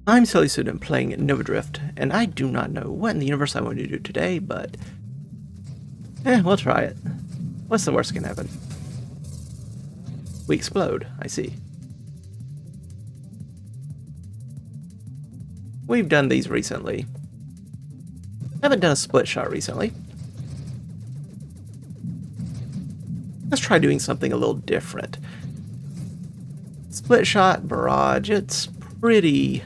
I'm SillyPseudonym playing Nova Drift, and I do not know what in the universe I want to do today, but we'll try it. What's the worst that can happen? We explode, I see. We've done these recently. Haven't done a split shot recently. Let's try doing something a little different. Split shot, barrage, it's pretty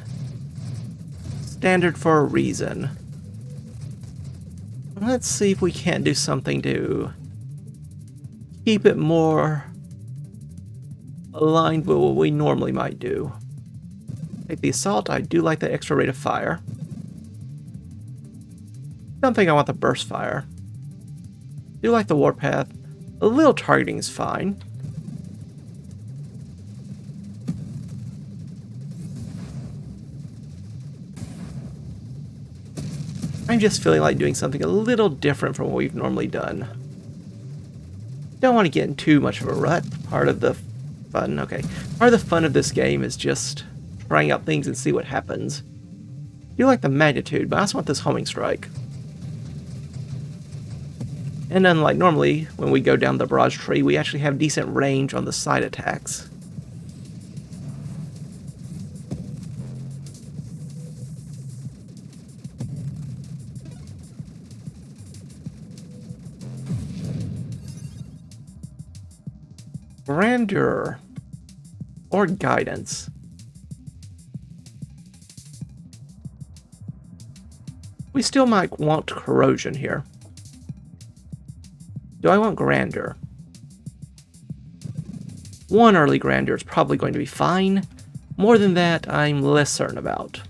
standard for a reason. Let's see if we can't do something to keep it more aligned with what we normally might do. Take the assault. I do like the extra rate of fire. Don't think I want the burst fire. Do like the warpath. A little targeting is fine. I'm just feeling like doing something a little different from what we've normally done. Don't want to get in too much of a rut. Part of the fun of this game is just trying out things and see what happens. I do like the magnitude, but I also want this homing strike. And unlike normally, when we go down the barrage tree, we actually have decent range on the side attacks. Grandeur or guidance. We still might want corrosion here. Do I want grandeur? One early grandeur is probably going to be fine. More than that, I'm less certain about.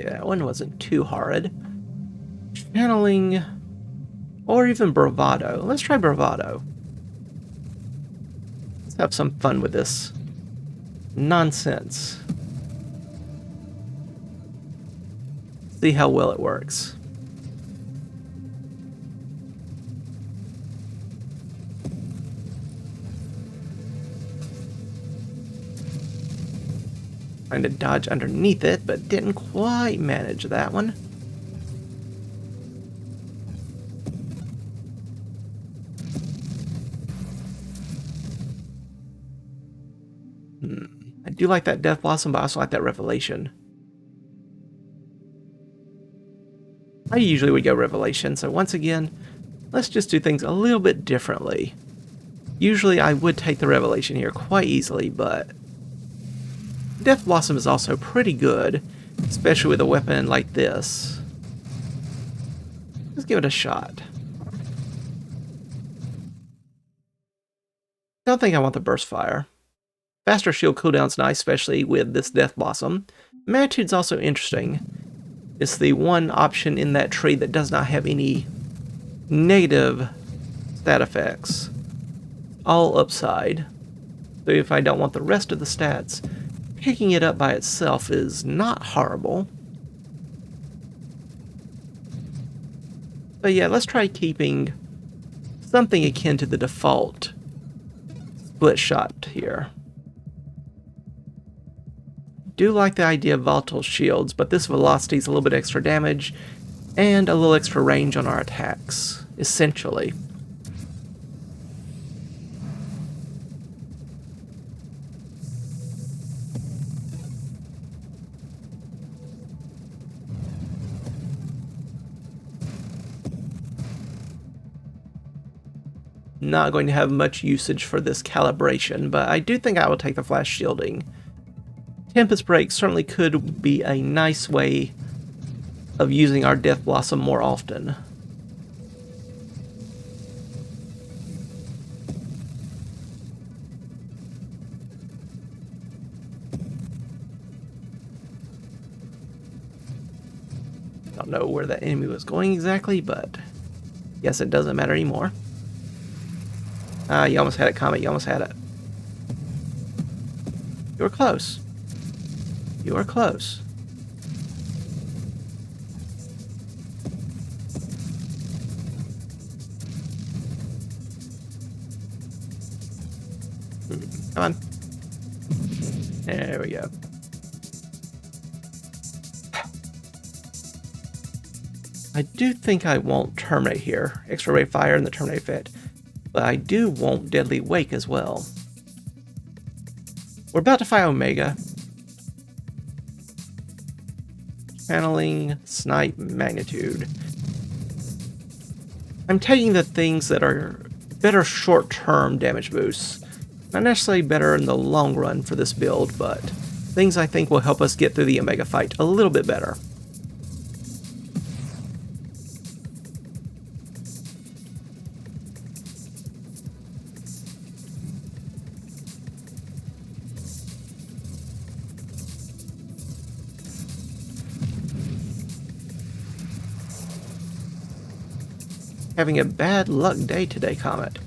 That one wasn't too horrid. Channeling, or even bravado. Let's try bravado. Let's have some fun with this nonsense. See how well it works. Trying to dodge underneath it, but didn't quite manage that one. I do like that Death Blossom, but I also like that Revelation. I usually would go Revelation, so once again, let's just do things a little bit differently. Usually I would take the Revelation here quite easily, but Death Blossom is also pretty good, especially with a weapon like this. Let's give it a shot. Don't think I want the burst fire. Faster shield cooldown's nice, especially with this Death Blossom. Magnitude's also interesting. It's the one option in that tree that does not have any negative stat effects. All upside. So if I don't want the rest of the stats, picking it up by itself is not horrible. But yeah, let's try keeping something akin to the default split shot here. Do like the idea of volatile shields, but this velocity is a little bit extra damage and a little extra range on our attacks, essentially. Not going to have much usage for this calibration, but I do think I will take the flash shielding. Tempest Break certainly could be a nice way of using our Death Blossom more often. Don't know where that enemy was going exactly, but guess it doesn't matter anymore. You almost had it, Comet. You almost had it. You were close. You were close. Come on. There we go. I do think I won't terminate here. Extra rate of fire and the terminate effect. But I do want Deadly Wake as well. We're about to fire Omega. Channeling, Snipe, Magnitude. I'm taking the things that are better short-term damage boosts. Not necessarily better in the long run for this build, but things I think will help us get through the Omega fight a little bit better. Having a bad luck day today, Comet.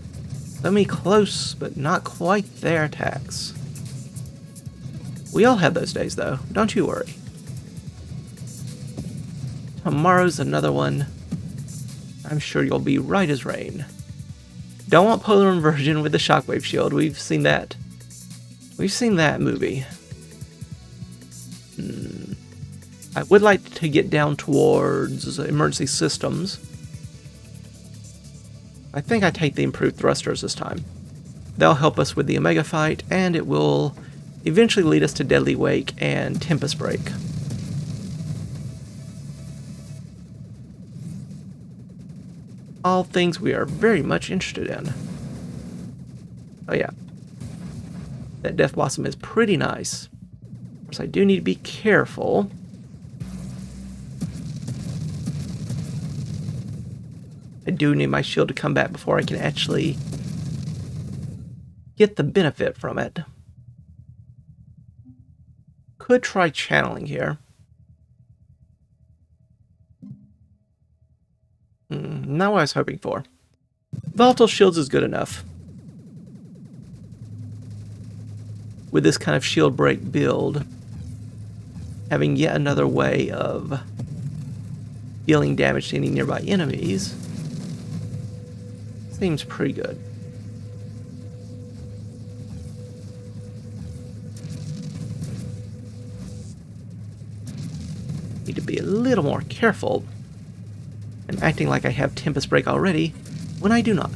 So many close, but not quite there attacks. We all have those days, though. Don't you worry. Tomorrow's another one. I'm sure you'll be right as rain. Don't want polar inversion with the shockwave shield. We've seen that. We've seen that movie. I would like to get down towards emergency systems. I think I take the improved thrusters this time. They'll help us with the Omega fight, and it will eventually lead us to Deadly Wake and Tempest Break. All things we are very much interested in. Oh yeah. That Death Blossom is pretty nice. Of course, I do need to be careful. I do need my shield to come back before I can actually get the benefit from it. Could try channeling here. Not what I was hoping for. Volatile shields is good enough. With this kind of shield break build, having yet another way of dealing damage to any nearby enemies seems pretty good. Need to be a little more careful. I'm acting like I have Tempest Break already, when I do not.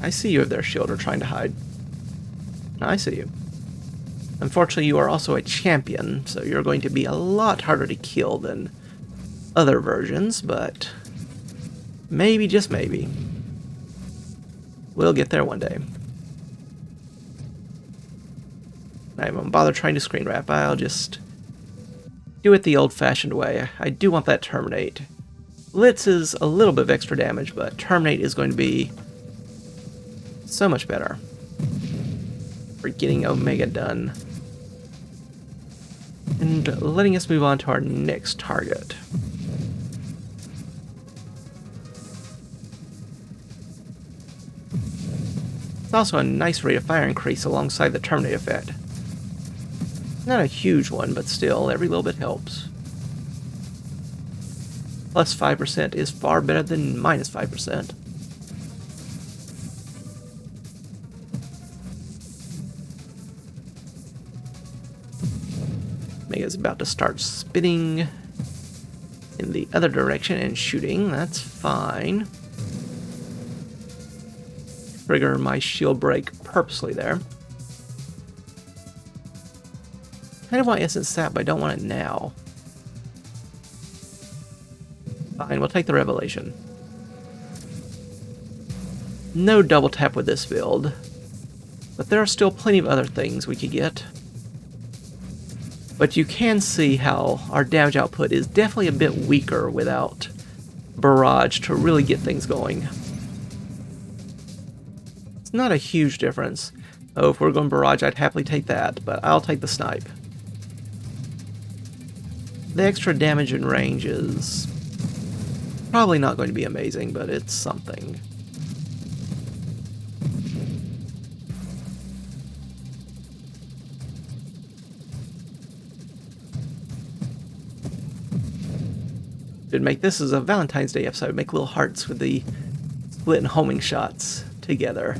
I see you if their shield are trying to hide. I see you. Unfortunately, you are also a champion, so you're going to be a lot harder to kill than other versions, but maybe, just maybe, we'll get there one day. I won't bother trying to screen wrap. I'll just do it the old-fashioned way. I do want that Terminate. Blitz is a little bit of extra damage, but Terminate is going to be so much better for getting Omega done. And letting us move on to our next target. It's also a nice rate of fire increase alongside the Terminate effect. Not a huge one, but still, every little bit helps. Plus 5% is far better than minus 5%. Mega's about to start spinning in the other direction and shooting. That's fine. Trigger my shield break purposely there. Kind of want Essence Sap, but I don't want it now. Fine, we'll take the Revelation. No double tap with this build, but there are still plenty of other things we could get. But you can see how our damage output is definitely a bit weaker without Barrage to really get things going. It's not a huge difference. Oh, if we're going Barrage, I'd happily take that, but I'll take the Snipe. The extra damage and range is Probably not going to be amazing, but it's something. Should make this as a Valentine's Day episode. Make little hearts with the split and homing shots together.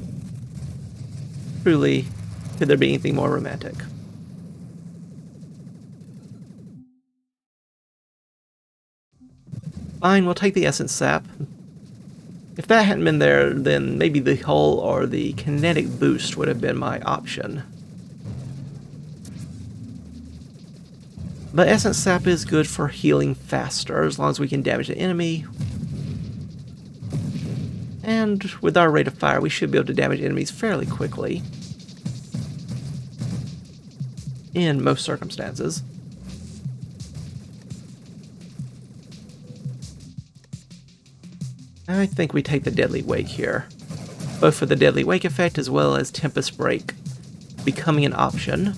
Truly, could there be anything more romantic? Fine, we'll take the essence sap. If that hadn't been there, then maybe the hull or the kinetic boost would have been my option. But essence sap is good for healing faster, as long as we can damage the enemy. And with our rate of fire, we should be able to damage enemies fairly quickly. In most circumstances. I think we take the Deadly Wake here. Both for the Deadly Wake effect as well as Tempest Break becoming an option.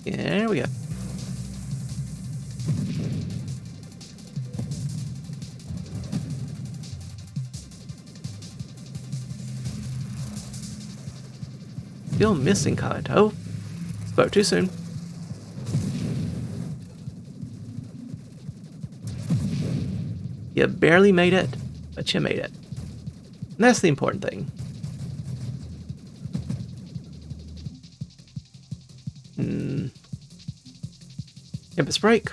There we go. Still missing Kanto. Spoke too soon. You barely made it, but you made it. And that's the important thing. Tempest Break.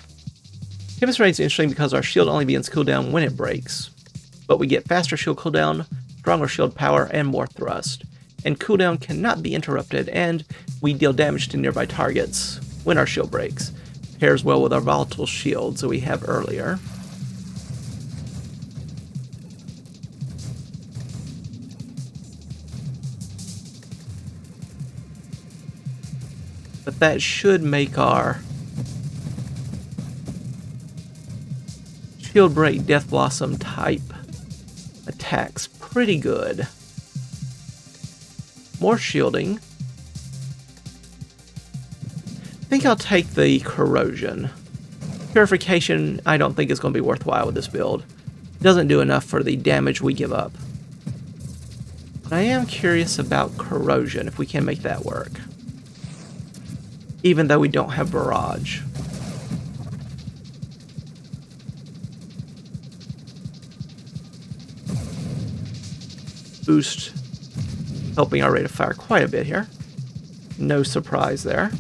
Tempest Break is interesting because our shield only begins cooldown when it breaks. But we get faster shield cooldown, stronger shield power, and more thrust. And cooldown cannot be interrupted, and we deal damage to nearby targets when our shield breaks. Pairs well with our volatile shields that we have earlier. But that should make our Shield Break Death Blossom type attacks pretty good. More shielding. I think I'll take the Corrosion. Purification I don't think is going to be worthwhile with this build. It doesn't do enough for the damage we give up. But I am curious about Corrosion, if we can make that work. Even though we don't have Barrage. Boost, helping our rate of fire quite a bit here. No surprise there.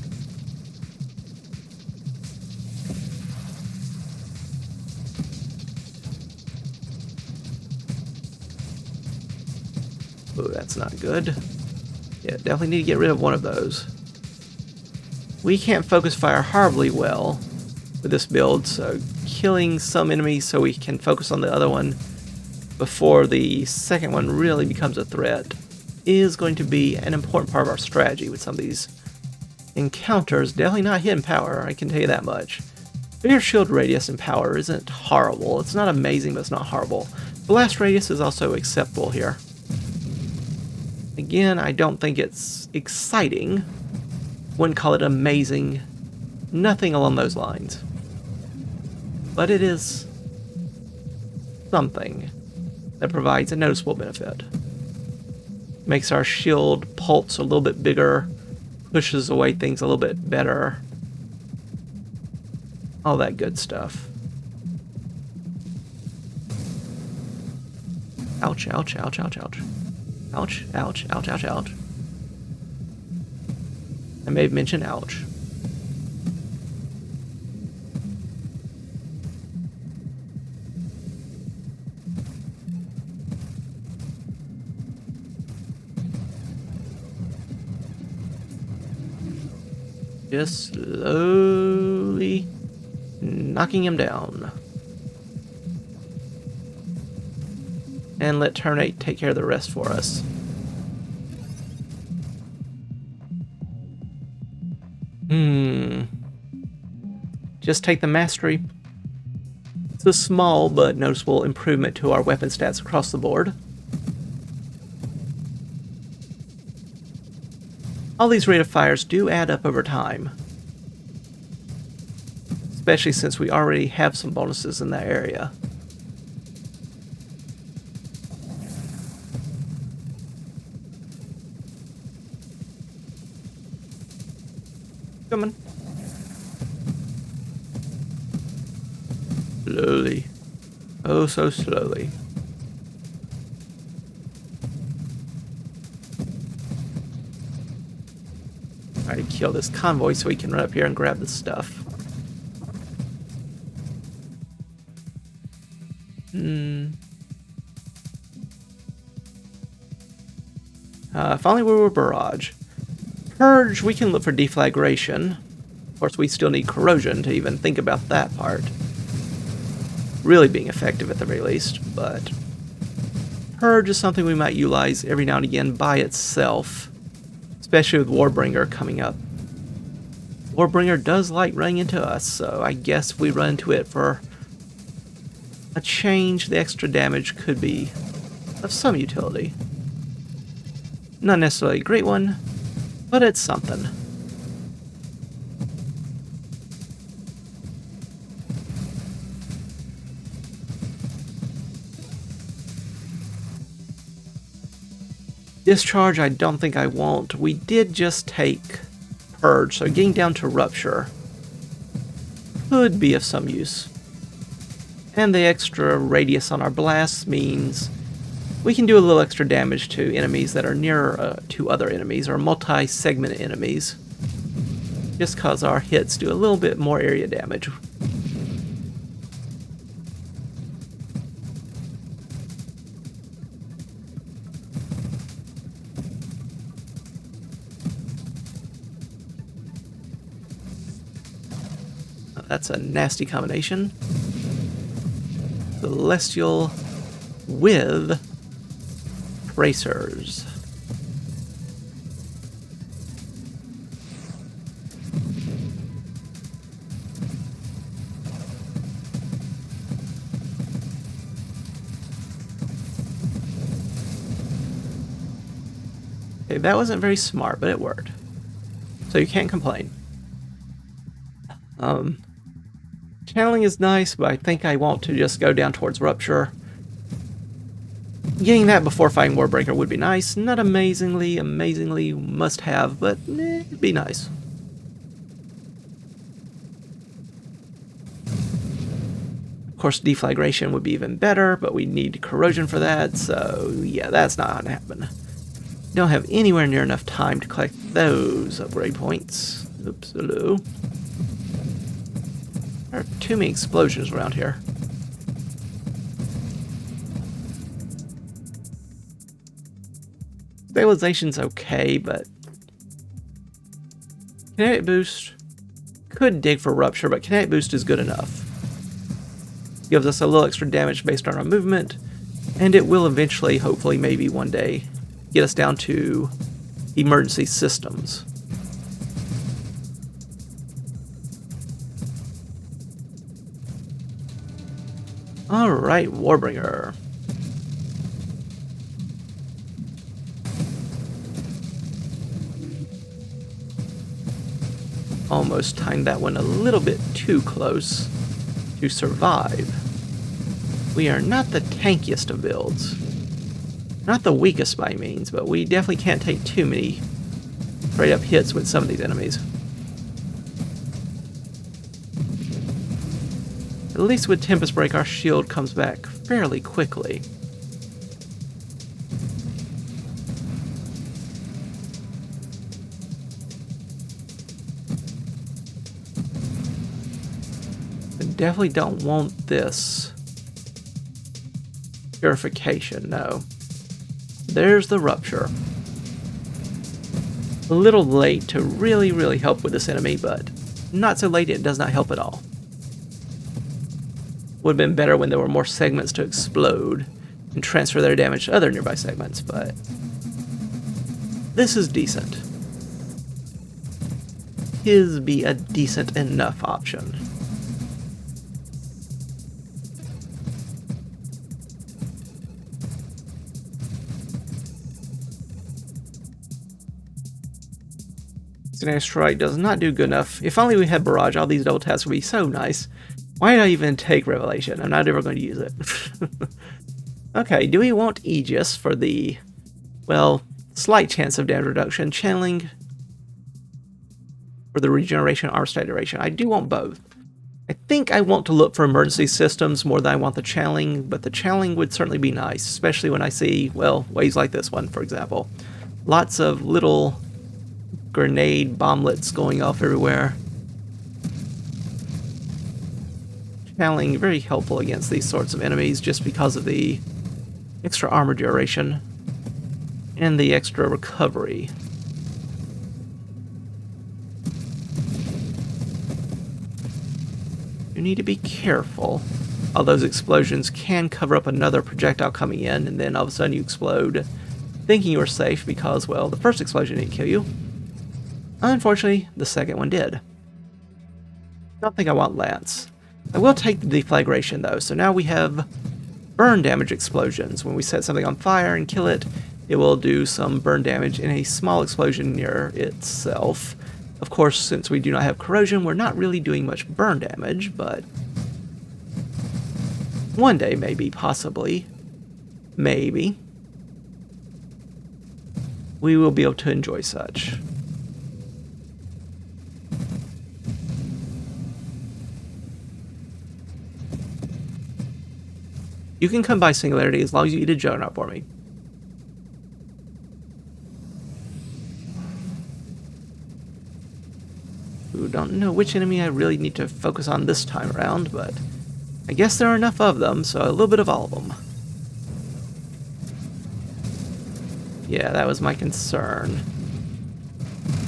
Oh, that's not good. Yeah, definitely need to get rid of one of those. We can't focus fire horribly well with this build, so killing some enemies so we can focus on the other one before the second one really becomes a threat is going to be an important part of our strategy with some of these encounters. Definitely not hidden power, I can tell you that much. Bigger shield radius and power isn't horrible. It's not amazing, but it's not horrible. Blast radius is also acceptable here. Again, I don't think it's exciting. Wouldn't call it amazing. Nothing along those lines. But it is something that provides a noticeable benefit. Makes our shield pulse a little bit bigger, pushes away things a little bit better. All that good stuff. Ouch, ouch, ouch, ouch, ouch. Ouch, ouch, ouch, ouch, ouch. I may have mentioned ouch. Just slowly knocking him down. And let turn 8 take care of the rest for us. Just take the mastery. It's a small but noticeable improvement to our weapon stats across the board. All these rate of fires do add up over time, especially since we already have some bonuses in that area. Come on. Slowly. Oh, so slowly. Try to kill this convoy so we can run up here and grab this stuff. Finally, we were Barrage. Purge, we can look for deflagration. Of course, we still need corrosion to even think about that part. Really being effective at the very least, but Purge is something we might utilize every now and again by itself, especially with Warbringer coming up. Warbringer does like running into us, so I guess if we run into it for a change, the extra damage could be of some utility. Not necessarily a great one, but it's something. Discharge, I don't think I won't. We did just take Purge, so getting down to Rupture could be of some use. And the extra radius on our blasts means we can do a little extra damage to enemies that are nearer to other enemies, or multi-segment enemies, just cause our hits do a little bit more area damage. That's a nasty combination. Celestial with Tracers. Okay, that wasn't very smart, but it worked. So you can't complain. Channeling is nice, but I think I want to just go down towards Rupture. Getting that before fighting Warbreaker would be nice. Not amazingly must have, but it'd be nice. Of course, deflagration would be even better, but we need corrosion for that, so yeah, that's not gonna happen. Don't have anywhere near enough time to collect those upgrade points. Oops, hello. There are too many explosions around here. Stabilization's okay, but kinetic boost could dig for Rupture, but kinetic boost is good enough. Gives us a little extra damage based on our movement, and it will eventually, hopefully, maybe one day, get us down to emergency systems. Alright, Warbringer. Almost timed that one a little bit too close to survive. We are not the tankiest of builds. Not the weakest by means, but we definitely can't take too many straight up hits with some of these enemies. At least with Tempest Break, our shield comes back fairly quickly. I definitely don't want this purification, no. There's the Rupture. A little late to really help with this enemy, but not so late it does not help at all. Would have been better when there were more segments to explode and transfer their damage to other nearby segments, but this is decent. His be a decent enough option. Static Strike does not do good enough. If only we had Barrage, all these double taps would be so nice. Why did I even take Revelation? I'm not ever going to use it. Okay, do we want Aegis for the, well, slight chance of damage reduction? Channeling for the regeneration armor state duration. I do want both. I think I want to look for emergency systems more than I want the channeling, but the channeling would certainly be nice, especially when I see, well, waves like this one, for example. Lots of little grenade bomblets going off everywhere. Channeling very helpful against these sorts of enemies just because of the extra armor duration and the extra recovery. You need to be careful. All those explosions can cover up another projectile coming in, and then all of a sudden you explode, thinking you were safe because, well, the first explosion didn't kill you. Unfortunately, the second one did. Don't think I want Lance. I will take the deflagration though, so now we have burn damage explosions. When we set something on fire and kill it, it will do some burn damage in a small explosion near itself. Of course, since we do not have corrosion, we're not really doing much burn damage, but one day maybe, possibly, maybe, we will be able to enjoy such. You can come by Singularity as long as you eat a Juggernaut for me. Ooh, don't know which enemy I really need to focus on this time around, but I guess there are enough of them, so a little bit of all of them. Yeah, that was my concern.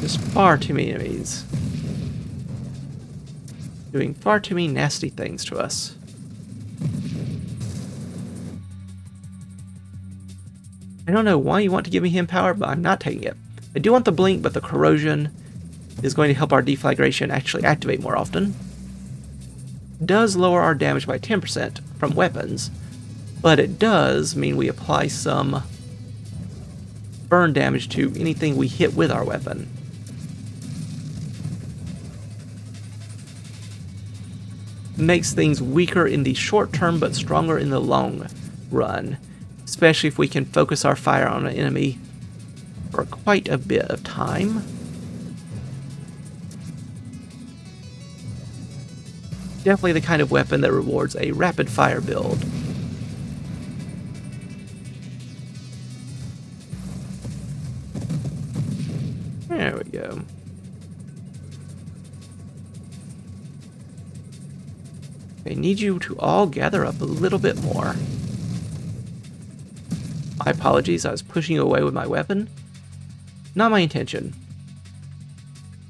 Just far too many enemies. Doing far too many nasty things to us. I don't know why you want to give me him power, but I'm not taking it. I do want the blink, but the corrosion is going to help our deflagration actually activate more often. Does lower our damage by 10% from weapons, but it does mean we apply some burn damage to anything we hit with our weapon. Makes things weaker in the short term, but stronger in the long run, especially if we can focus our fire on an enemy for quite a bit of time. Definitely the kind of weapon that rewards a rapid fire build. There we go. I need you to all gather up a little bit more. My apologies, I was pushing you away with my weapon. Not my intention.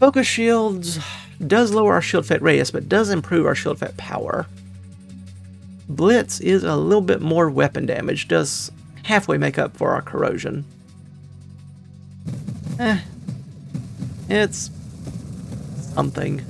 Focus shields does lower our shield effect radius, but does improve our shield effect power. Blitz is a little bit more weapon damage, does halfway make up for our corrosion. It's something.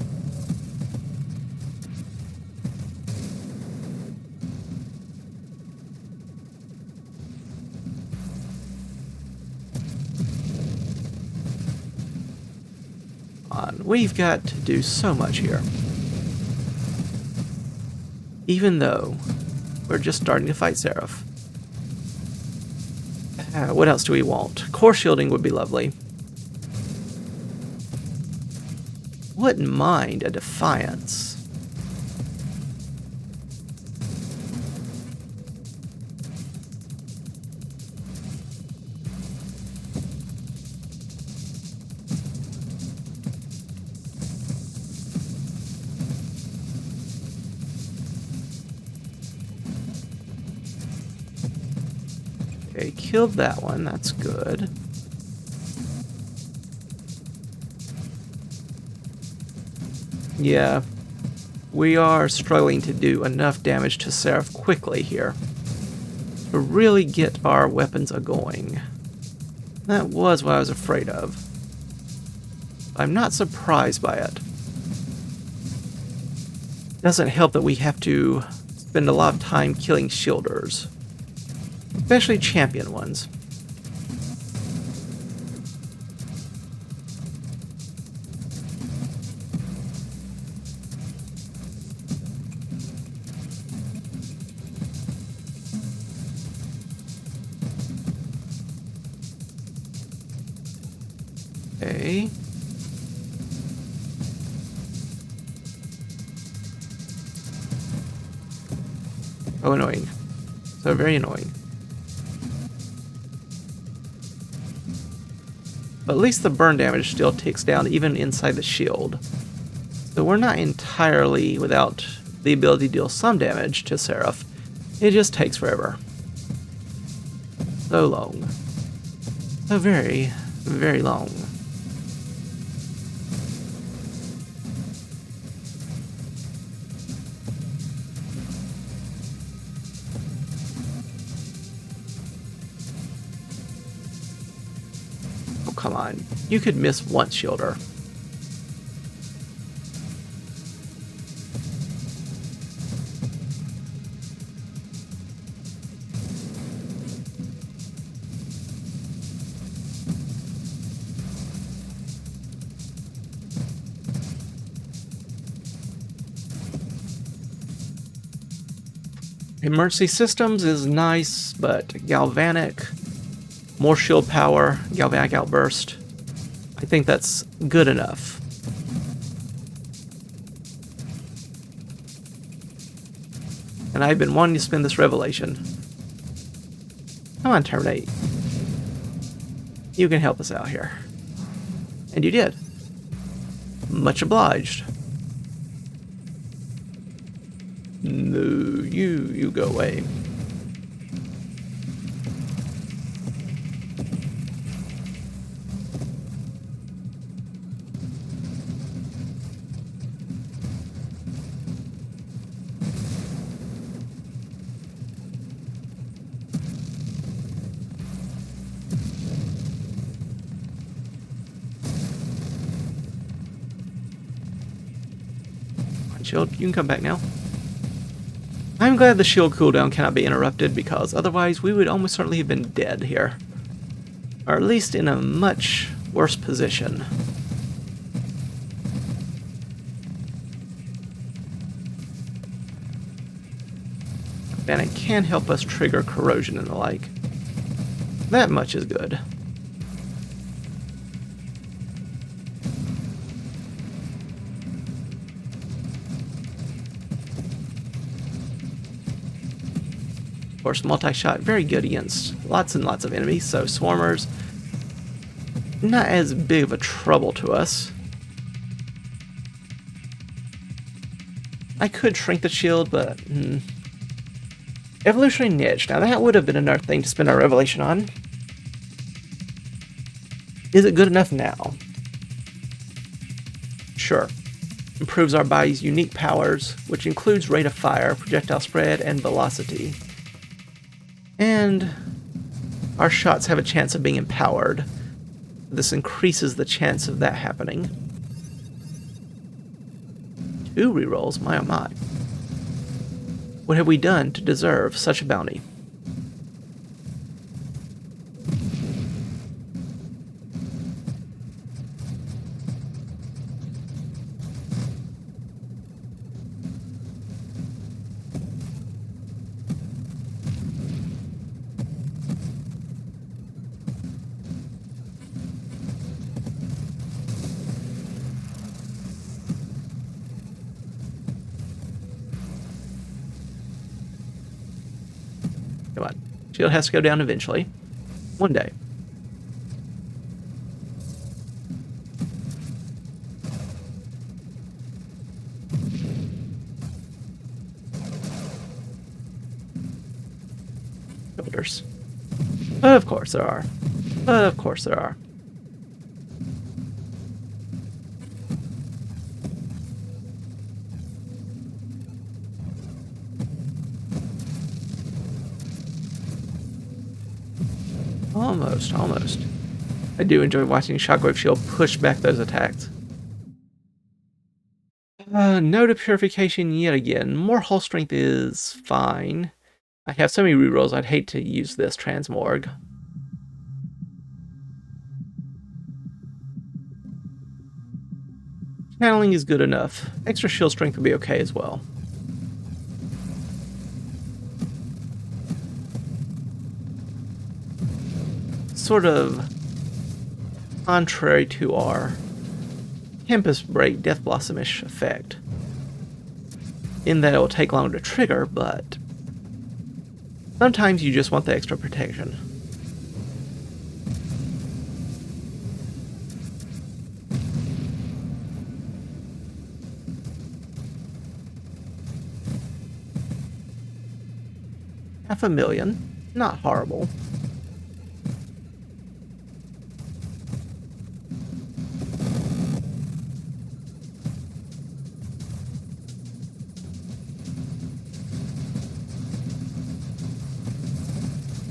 We've got to do so much here. Even though we're just starting to fight Seraph. What else do we want? Core shielding would be lovely. Wouldn't mind a Defiance. Okay, killed that one. That's good. Yeah, we are struggling to do enough damage to Seraph quickly here to really get our weapons a-going. That was what I was afraid of. I'm not surprised by it. Doesn't help that we have to spend a lot of time killing shielders. Especially champion ones. Okay. Oh, annoying. So very annoying. But at least the burn damage still ticks down even inside the shield. So we're not entirely without the ability to deal some damage to Seraph. It just takes forever. So long. So very, very long. Oh, come on. You could miss once, Shielder. Emergency Systems is nice, but Galvanic, more shield power, Galvanic Outburst, I think that's good enough. And I've been wanting to spend this revelation. Come on, Terminate. You can help us out here. And you did. Much obliged. No, you go away. Shield, you can come back now. I'm glad the shield cooldown cannot be interrupted, because otherwise we would almost certainly have been dead here. Or at least in a much worse position. And it can help us trigger corrosion and the like. That much is good. Of course, multi-shot, very good against lots and lots of enemies, so swarmers, not as big of a trouble to us. I could shrink the shield, but... Evolutionary Niche, now that would have been another thing to spend our revelation on. Is it good enough now? Sure. Improves our body's unique powers, which includes rate of fire, projectile spread, and velocity. And our shots have a chance of being empowered. This increases the chance of that happening. 2 rerolls, my oh my. What have we done to deserve such a bounty? Come on. Shield has to go down eventually. One day. Shoulders. But of course there are. But of course there are. Almost, almost. I do enjoy watching Shockwave Shield push back those attacks. No to Purification yet again. More hull strength is fine. I have so many rerolls, I'd hate to use this Transmorg. Channeling is good enough. Extra shield strength would be okay as well. Sort of contrary to our Tempest Break Death Blossom-ish effect. In that it will take longer to trigger, but sometimes you just want the extra protection. $500,000, not horrible.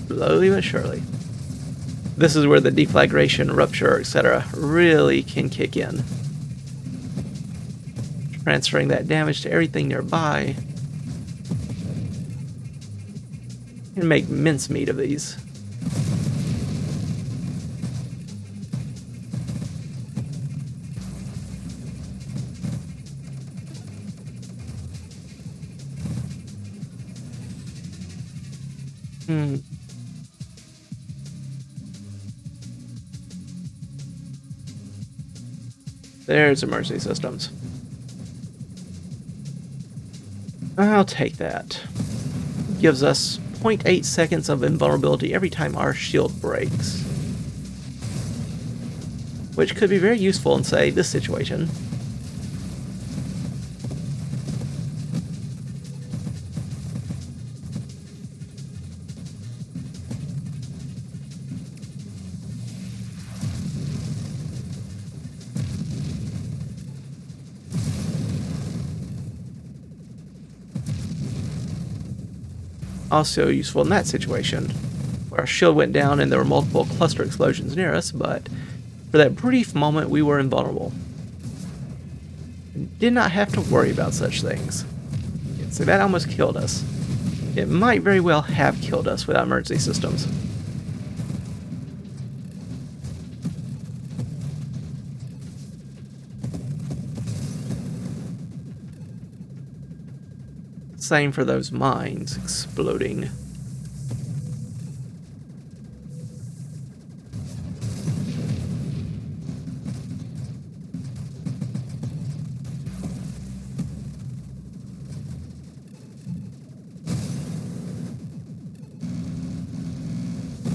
Slowly but surely. This is where the deflagration, rupture, etc. really can kick in. Transferring that damage to everything nearby can make mincemeat of these. There's emergency systems. I'll take that. Gives us 0.8 seconds of invulnerability every time our shield breaks. Which could be very useful in, say, this situation. Also useful in that situation, where our shield went down and there were multiple cluster explosions near us, but for that brief moment we were invulnerable. And did not have to worry about such things. So that almost killed us. It might very well have killed us without emergency systems. Same for those mines exploding.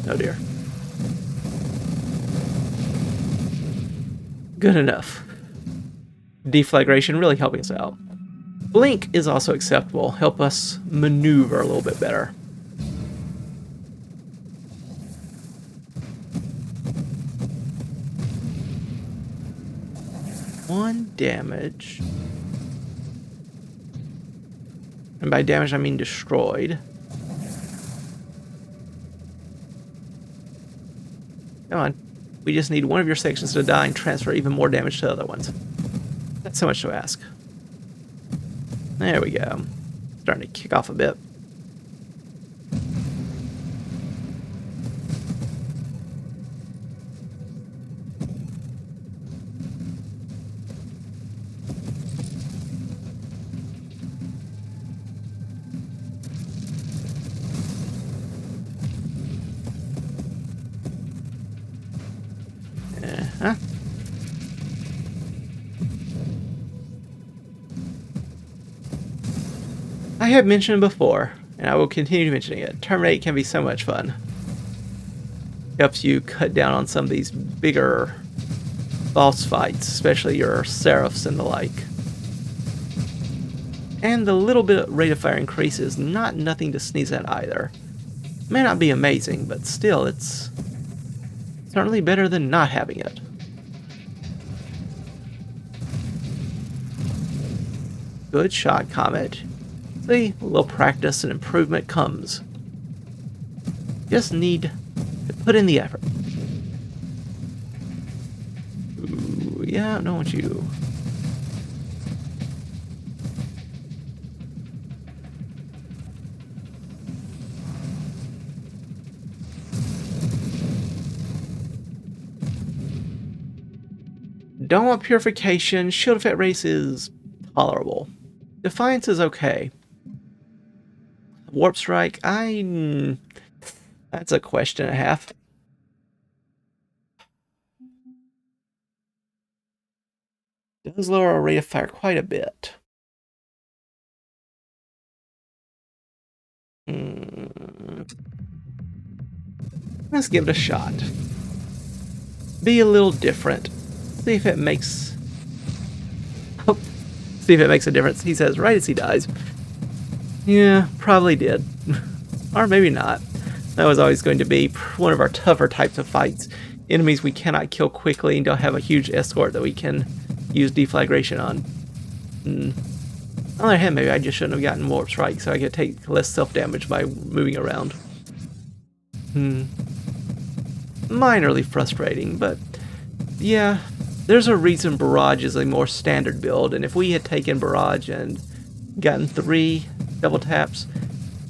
Oh dear. Good enough. Deflagration really helping us out. Blink is also acceptable. Help us maneuver a little bit better. One damage. And by damage I mean destroyed. Come on. We just need one of your sections to die and transfer even more damage to other ones. That's so much to ask. There we go. Starting to kick off a bit. Huh? I have mentioned before, and I will continue mentioning it, Terminate can be so much fun. Helps you cut down on some of these bigger boss fights, especially your Seraphs and the like. And the little bit of rate of fire increase is not nothing to sneeze at either. May not be amazing, but still, it's certainly better than not having it. Good shot, Comet. See, a little practice and improvement comes. Just need to put in the effort. Ooh, yeah, I don't want you. Don't want purification. Shield effect race is tolerable. Defiance is okay. Warp strike, that's a question and a half. does lower our rate of fire quite a bit. Let's give it a shot. Be a little different. See if it makes... Oh, see if it makes a difference, he says right as he dies. Yeah, probably did. Or maybe not. That was always going to be one of our tougher types of fights. Enemies we cannot kill quickly and don't have a huge escort that we can use deflagration on. On the other hand, maybe I just shouldn't have gotten warp strike so I could take less self-damage by moving around. Minorly frustrating, but yeah, there's a reason Barrage is a more standard build, and if we had taken Barrage and gotten 3 double taps,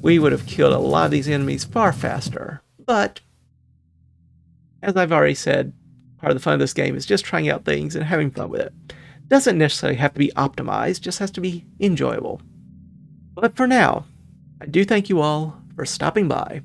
we would have killed a lot of these enemies far faster. But, as I've already said, part of the fun of this game is just trying out things and having fun with it. Doesn't necessarily have to be optimized, just has to be enjoyable. But for now, I do thank you all for stopping by.